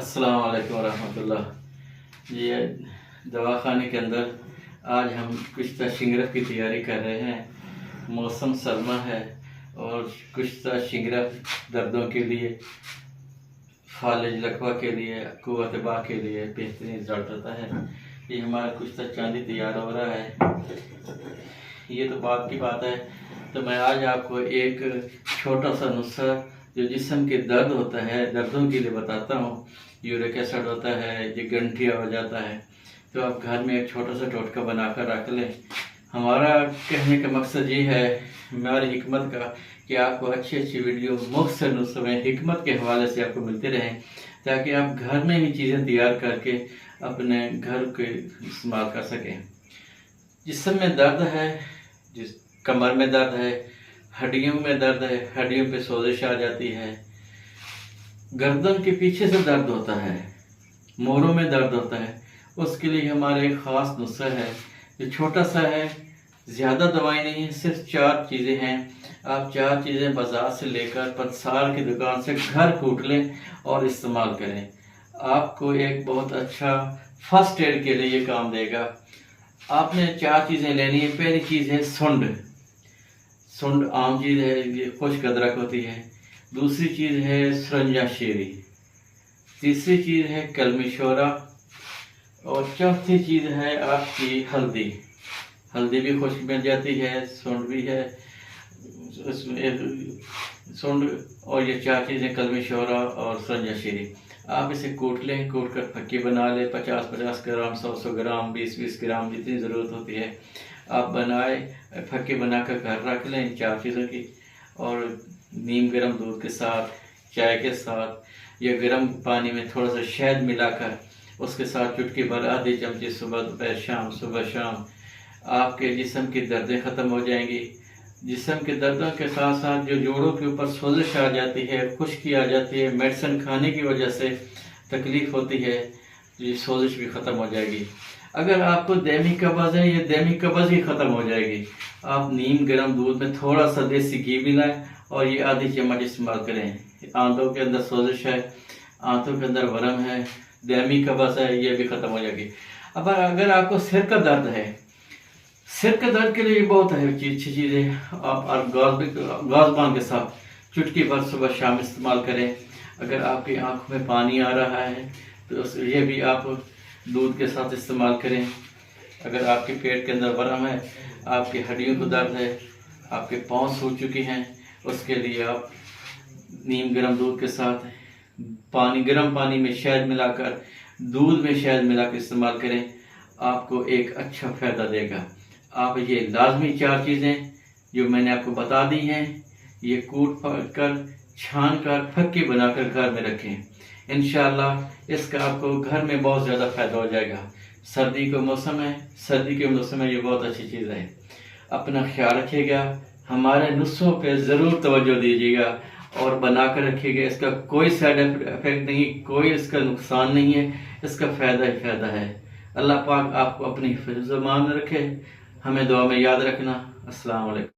अस्सलाम वालेकुम वरहमतुल्लाह। ये दवाखाने के अंदर आज हम कुश्ता शिंगरफ की तैयारी कर रहे हैं। मौसम सरमा है और कुश्ता शिंगरफ दर्दों के लिए, फालिज लकवा के लिए, कुव्वत बा के लिए बेहतरीन रिजल्ट होता है। ये हमारा कुश्ता चांदी तैयार हो रहा है। ये तो बात की बात है। तो मैं आज आपको एक छोटा सा नुस्खा जो जिस्म के दर्द होता है, दर्दों के लिए बताता हूँ। यूरिक एसिड होता है, ये गंठिया हो जाता है, तो आप घर में एक छोटा सा टोटका बनाकर रख लें। हमारा कहने का मकसद ये है, हमारी हिकमत का, कि आपको अच्छी अच्छी वीडियो मुख्तसर नुस्खे में हिकमत के हवाले से आपको मिलते रहें, ताकि आप घर में भी चीज़ें तैयार करके अपने घर के इस्तेमाल कर सकें। जिस्म में दर्द है, जिस कमर में दर्द है, हड्डियों में दर्द है, हड्डियों पे सोजिश आ जाती है, गर्दन के पीछे से दर्द होता है, मोरों में दर्द होता है, उसके लिए हमारे एक ख़ास नुस्खा है जो छोटा सा है, ज़्यादा दवाई नहीं है, सिर्फ 4 चीज़ें हैं। आप 4 चीज़ें बाज़ार से लेकर पतसार की दुकान से घर कूट लें और इस्तेमाल करें। आपको एक बहुत अच्छा फर्स्ट एड के लिए ये काम देगा। आपने 4 चीज़ें लेनी है। पहली चीज़ है सुंड। सुंड आम चीज़ है, ये खुश्क अदरक होती है। दूसरी चीज़ है सरंजा शेरी। तीसरी चीज़ है कलमी शोरा। और चौथी चीज़ है आपकी हल्दी। हल्दी भी खुश्क मिल जाती है, सुंड भी है उसमें, सुंड और ये 4 चीज़ें कलमी शोरा और सरंजा शेरी। आप इसे कूट लें, कूट कर फक्की बना लें। 50-50 ग्राम, 100-100 ग्राम, 20-20 ग्राम, जितनी ज़रूरत होती है आप बनाए, फक्की बनाकर घर रख लें इन 4 चीज़ों की। और नीम गर्म दूध के साथ, चाय के साथ या गर्म पानी में थोड़ा सा शहद मिलाकर उसके साथ चुटकी भर आधी चमची सुबह दोपहर शाम, सुबह शाम, आपके जिस्म की दर्दें ख़त्म हो जाएंगी। जिस्म के दर्दों के साथ साथ जो जोड़ों के ऊपर सोजिश आ जाती है, खुश्की आ जाती है, मेडिसिन खाने की वजह से तकलीफ़ होती है, ये सोजिश भी ख़त्म हो जाएगी। अगर आपको दहमी कब्ज़ है, ये दहमी कब्ज़ ही ख़त्म हो जाएगी। आप नीम गर्म दूध में थोड़ा सा देसी घी मिलाएं और ये आधी चम्मच इस्तेमाल करें। आंतों के अंदर सोजिश है, आंतों के अंदर वरम है, दहमी कब्ज़ है, ये भी ख़त्म हो जाएगी। अब अगर आपको सिर का दर्द है, सिर के दर्द के लिए बहुत अच्छी चीज़ है। आप गाज़बान के साथ चुटकी भर सुबह शाम इस्तेमाल करें। अगर आपकी आंखों में पानी आ रहा है तो ये भी आप दूध के साथ इस्तेमाल करें। अगर आपके पेट के अंदर वरम है, आपकी हड्डियों को दर्द है, आपके पाँव सूज चुके हैं, उसके लिए आप नीम गर्म दूध के साथ गर्म पानी में शहद मिलाकर, दूध में शहद मिलाकर इस्तेमाल करें। आपको एक अच्छा फ़ायदा देगा। आप ये लाजमी 4 चीज़ें जो मैंने आपको बता दी हैं, ये कूट कर, छान कर, फक्की बनाकर घर में रखें। इंशाअल्लाह इसका आपको घर में बहुत ज़्यादा फ़ायदा हो जाएगा। सर्दी का मौसम है, सर्दी के मौसम में ये बहुत अच्छी चीज़ है। अपना ख्याल रखिएगा, हमारे नुस्खों पे ज़रूर तवज्जो दीजिएगा और बना कर रखिएगा। इसका कोई साइड इफ़ेक्ट नहीं, कोई इसका नुकसान नहीं है, इसका फ़ायदा ही फ़ायदा है। अल्लाह पाक आपको अपनी हिफ्ज़-ओ-मान रखे। हमें दुआ में याद रखना। अस्सलाम वालेकुम।